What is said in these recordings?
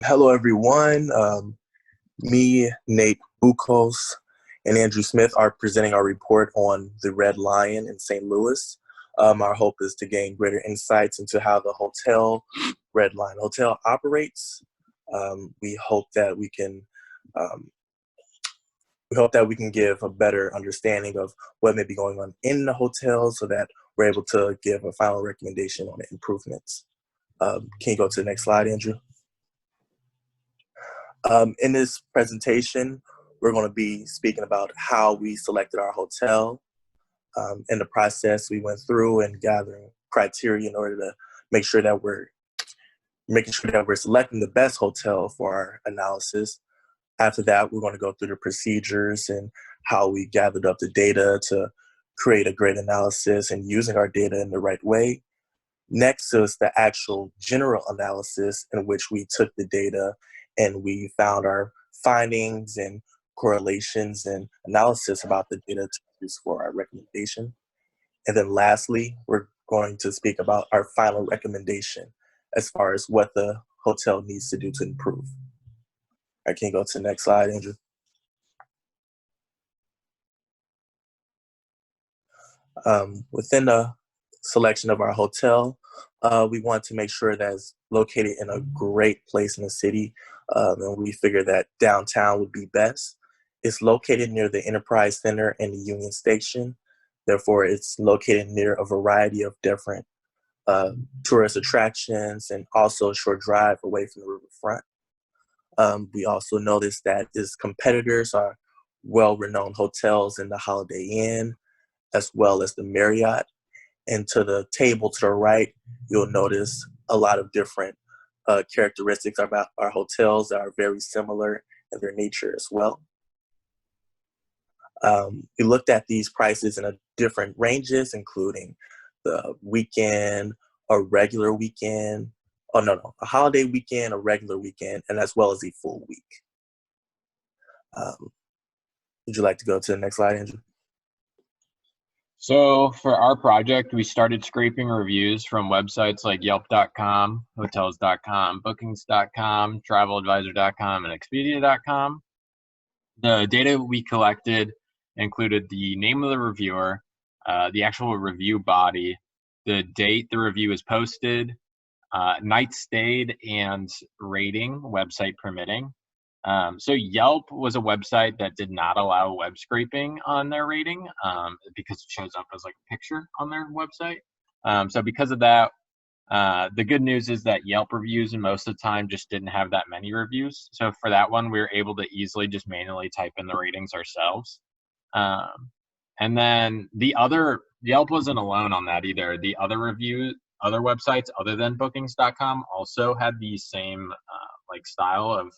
Hello, everyone. Me, Nate Buchholz, and Andrew Smith are presenting our report on the Red Lion in St. Louis. Our hope is to gain greater insights into how the Red Lion Hotel operates. We hope that um, we can give a better understanding of what may be going on in the hotel, so that we're able to give a final recommendation on the improvements. Can you go to the next slide, Andrew? In this presentation, we're going to be speaking about how we selected our hotel. In the process, we went through and gathering criteria in order to make sure that we're selecting the best hotel for our analysis. After that, we're going to go through the procedures and how we gathered up the data to create a great analysis and using our data in the right way. Next is the actual general analysis, in which we took the data and we found our findings and correlations and analysis about the data to use for our recommendation. And then lastly, we're going to speak about our final recommendation as far as what the hotel needs to do to improve. I can go to the next slide, Andrew. Within the selection of our hotel, we want to make sure that it's located in a great place in the city, and we figure that downtown would be best. It's located near the Enterprise Center and the Union Station. Therefore, it's located near a variety of different tourist attractions and also a short drive away from the riverfront. We also noticed that its competitors are well-renowned hotels in the Holiday Inn, as well as the Marriott. And to the table to the right, you'll notice a lot of different characteristics about our hotels that are very similar in their nature as well. We looked at these prices in different ranges, including the weekend, a regular weekend, a holiday weekend, a regular weekend, and as well as a full week. Would you like to go to the next slide, Andrew? So for our project, we started scraping reviews from websites like Yelp.com, Hotels.com, Bookings.com, TravelAdvisor.com, and Expedia.com. The data we collected included the name of the reviewer, the actual review body, the date the review was posted, night stayed, and rating, website permitting. So Yelp was a website that did not allow web scraping on their rating because it shows up as like a picture on their website. So because of that, the good news is that Yelp reviews and most of the time just didn't have that many reviews. So for that one, we were able to easily just manually type in the ratings ourselves. And then Yelp wasn't alone on that either. The other websites other than Bookings.com also had the same like style of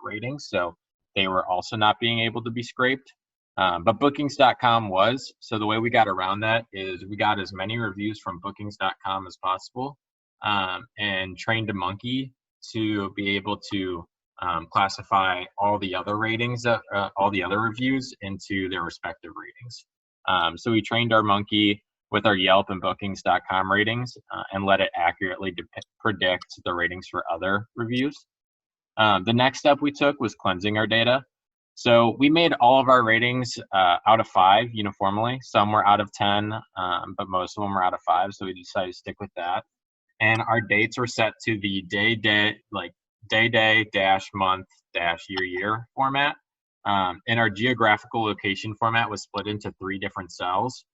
ratings, so they were also not being able to be scraped. But Bookings.com was. So the way we got around that is we got as many reviews from Bookings.com as possible, and trained a monkey to be able to classify all the other ratings, all the other reviews into their respective ratings. So we trained our monkey with our Yelp and Bookings.com ratings and let it accurately predict the ratings for other reviews. The next step we took was cleansing our data. So we made all of our ratings out of 5 uniformly. Some were out of 10, but most of them were out of 5. So we decided to stick with that. And our dates were set to the day, month, year format. And our geographical location format was split into 3 different cells.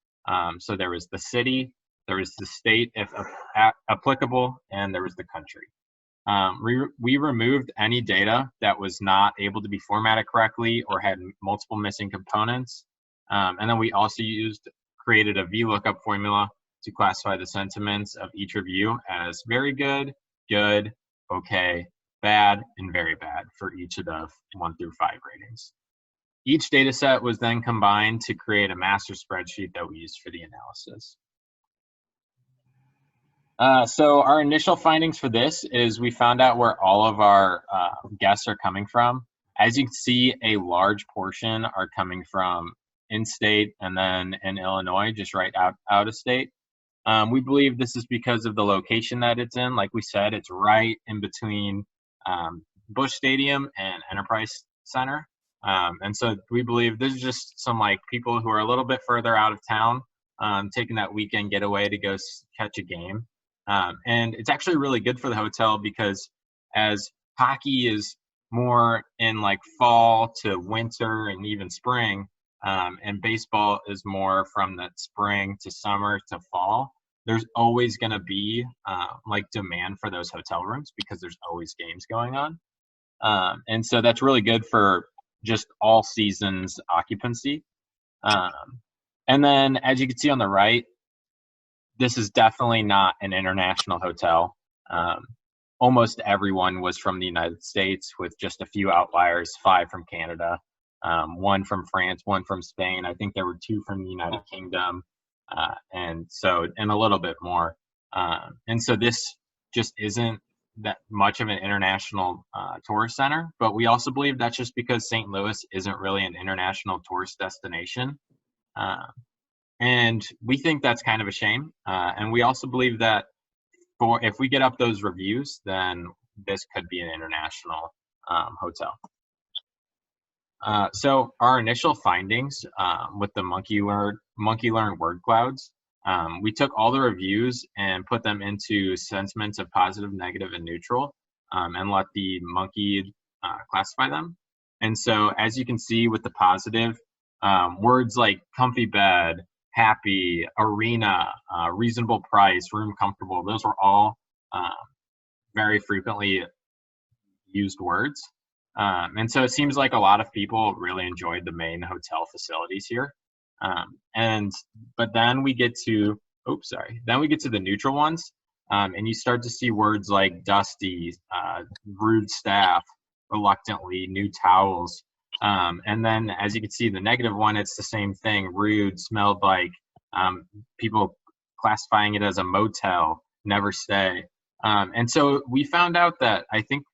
So there was the city, there was the state, if applicable, and there was the country. We removed any data that was not able to be formatted correctly or had multiple missing components. And then we also created a VLOOKUP formula to classify the sentiments of each review as very good, good, okay, bad, and very bad for each of the 1 through 5 ratings. Each data set was then combined to create a master spreadsheet that we used for the analysis. So our initial findings for this is we found out where all of our guests are coming from. As you can see, a large portion are coming from in-state and then in Illinois, just right out of state. We believe this is because of the location that it's in. Like we said, it's right in between Busch Stadium and Enterprise Center. And so we believe this is just some like people who are a little bit further out of town, taking that weekend getaway to go catch a game. And it's actually really good for the hotel because as hockey is more in like fall to winter and even spring, and baseball is more from that spring to summer to fall, there's always going to be like demand for those hotel rooms because there's always games going on. And so that's really good for just all seasons occupancy. And then as you can see on the right, this is definitely not an international hotel. Almost everyone was from the United States with just a few outliers, 5 from Canada, 1 from France, 1 from Spain. I think there were 2 from the United Kingdom, and a little bit more. And so this just isn't that much of an international tourist center, but we also believe that's just because St. Louis isn't really an international tourist destination. And we think that's kind of a shame. And we also believe that if we get up those reviews, then this could be an international hotel. So our initial findings with the monkey learn word clouds, we took all the reviews and put them into sentiments of positive, negative, and neutral, and let the monkey classify them. And so as you can see with the positive, words like comfy bed, happy, arena, reasonable price, room comfortable, those were all very frequently used words. And so it seems like a lot of people really enjoyed the main hotel facilities here. But then we get to, the neutral ones. And you start to see words like dusty, rude staff, reluctantly, new towels. And then as you can see, the negative one, it's the same thing, rude, smelled like, people classifying it as a motel, never stay. And so we found out that I think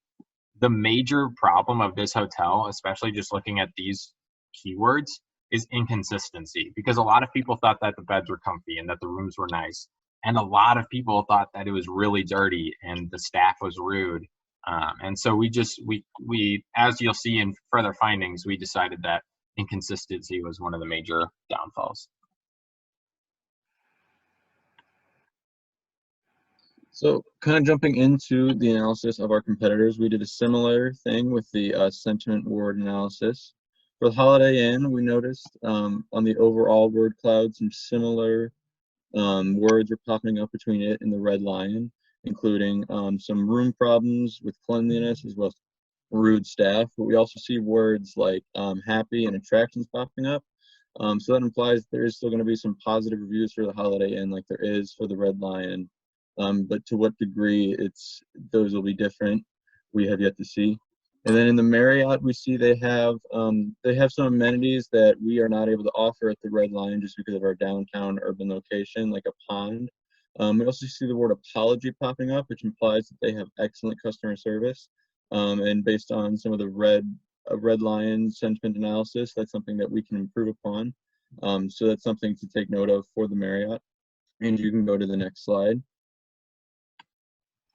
the major problem of this hotel, especially just looking at these keywords, is inconsistency, because a lot of people thought that the beds were comfy and that the rooms were nice. And a lot of people thought that it was really dirty and the staff was rude. And so we as you'll see in further findings, we decided that inconsistency was one of the major downfalls. So kind of jumping into the analysis of our competitors, we did a similar thing with the sentiment word analysis. For the Holiday Inn, we noticed on the overall word cloud, some similar words are popping up between it and the Red Lion, including some room problems with cleanliness as well as rude staff. But we also see words like happy and attractions popping up. So that implies there is still going to be some positive reviews for the Holiday Inn like there is for the Red Lion. But to what degree those will be different, we have yet to see. And then in the Marriott, we see they have some amenities that we are not able to offer at the Red Lion just because of our downtown urban location, like a pond. We also see the word apology popping up, which implies that they have excellent customer service. And based on some of the Red Lion sentiment analysis, that's something that we can improve upon. So that's something to take note of for the Marriott. And you can go to the next slide.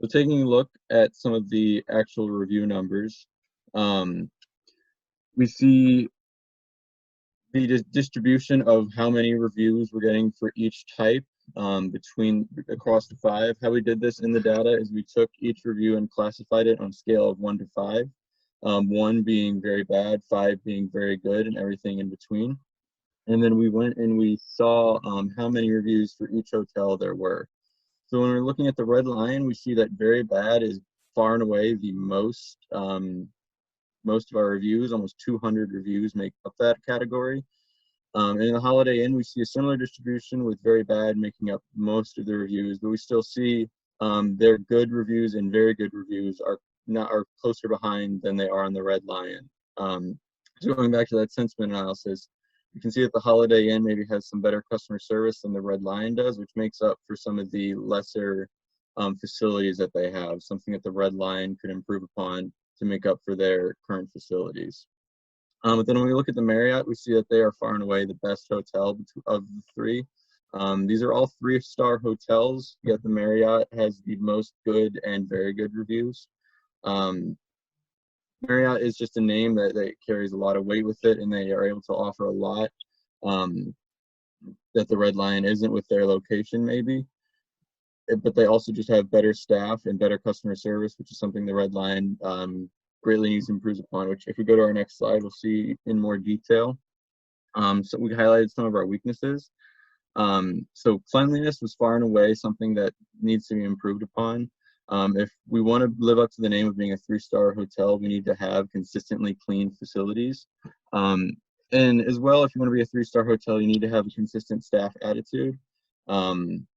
So taking a look at some of the actual review numbers, we see the distribution of how many reviews we're getting for each type across the 5. How we did this in the data is we took each review and classified it on a scale of 1 to 5, 1 being very bad, 5 being very good, and everything in between. And then we went and we saw how many reviews for each hotel there were. So when we're looking at the Red Lion, we see that very bad is far and away the most of our reviews. Almost 200 reviews make up that category. And in the Holiday Inn, we see a similar distribution with very bad making up most of the reviews, but we still see their good reviews and very good reviews are closer behind than they are on the Red Lion. So going back to that sentiment analysis, you can see that the Holiday Inn maybe has some better customer service than the Red Lion does, which makes up for some of the lesser facilities that they have, something that the Red Lion could improve upon to make up for their current facilities. But then when we look at the Marriott, we see that they are far and away the best hotel of the 3. These are all 3-star hotels, yet the Marriott has the most good and very good reviews. Marriott is just a name that carries a lot of weight with it, and they are able to offer a lot that the Red Lion isn't with their location maybe. But they also just have better staff and better customer service, which is something the Red Lion greatly needs to improve upon, which if we go to our next slide, we'll see in more detail. So we highlighted some of our weaknesses. So cleanliness was far and away something that needs to be improved upon. If we want to live up to the name of being a 3-star hotel, we need to have consistently clean facilities. And as well, if you want to be a 3-star hotel, you need to have a consistent staff attitude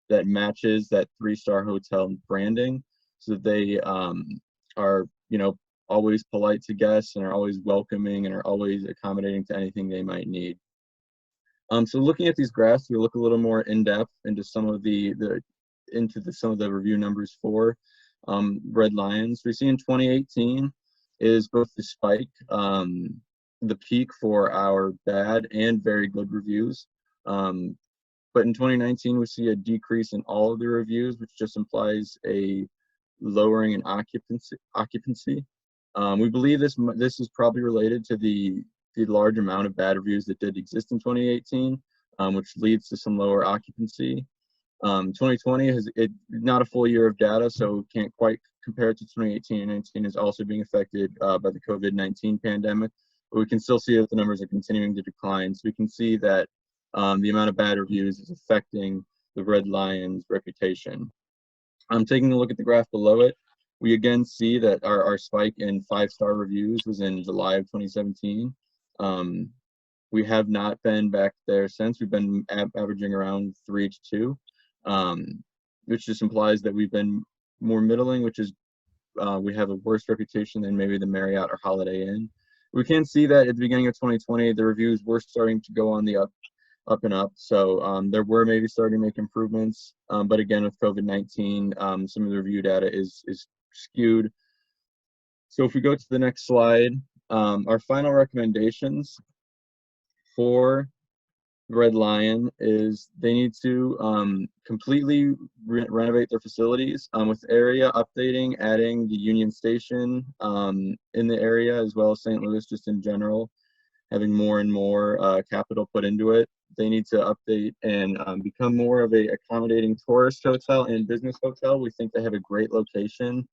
that matches that 3-star hotel branding, so that they are, you know, always polite to guests and are always welcoming and are always accommodating to anything they might need. So looking at these graphs, we look a little more in depth into some of some of the review numbers for Red Lions. We see in 2018 is both the spike, the peak for our bad and very good reviews. But in 2019, we see a decrease in all of the reviews, which just implies a lowering in occupancy. We believe this is probably related to the large amount of bad reviews that did exist in 2018, which leads to some lower occupancy. 2020 is not a full year of data, so can't quite compare it to 2018. And 2019 is also being affected by the COVID-19 pandemic, but we can still see that the numbers are continuing to decline. So we can see that the amount of bad reviews is affecting the Red Lion's reputation. Taking a look at the graph below it, we again see that our spike in 5-star reviews was in July of 2017. We have not been back there since. We've been averaging around 3 to 2, which just implies that we've been more middling, which is we have a worse reputation than maybe the Marriott or Holiday Inn. We can see that at the beginning of 2020, the reviews were starting to go on the up and up. So there were maybe starting to make improvements. But again, with COVID-19, some of the review data is skewed. So if we go to the next slide, our final recommendations for Red Lion is they need to completely renovate their facilities with area updating, adding the Union Station in the area, as well as St. Louis just in general, having more and more capital put into it. They need to update and become more of a accommodating tourist hotel and business hotel. We think they have a great location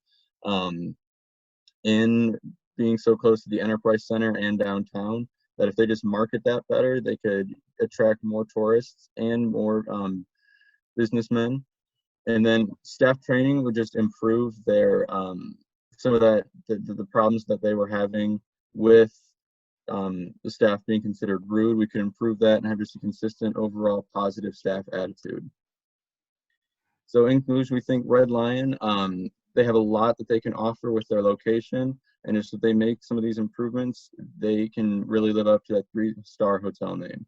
in being so close to the Enterprise Center and downtown, that if they just market that better, they could attract more tourists and more businessmen. And then staff training would just improve their some of that the problems that they were having with the staff being considered rude. We could improve that and have just a consistent overall positive staff attitude. So in conclusion, we think Red Lion, they have a lot that they can offer with their location, and if they make some of these improvements, they can really live up to that 3-star hotel name.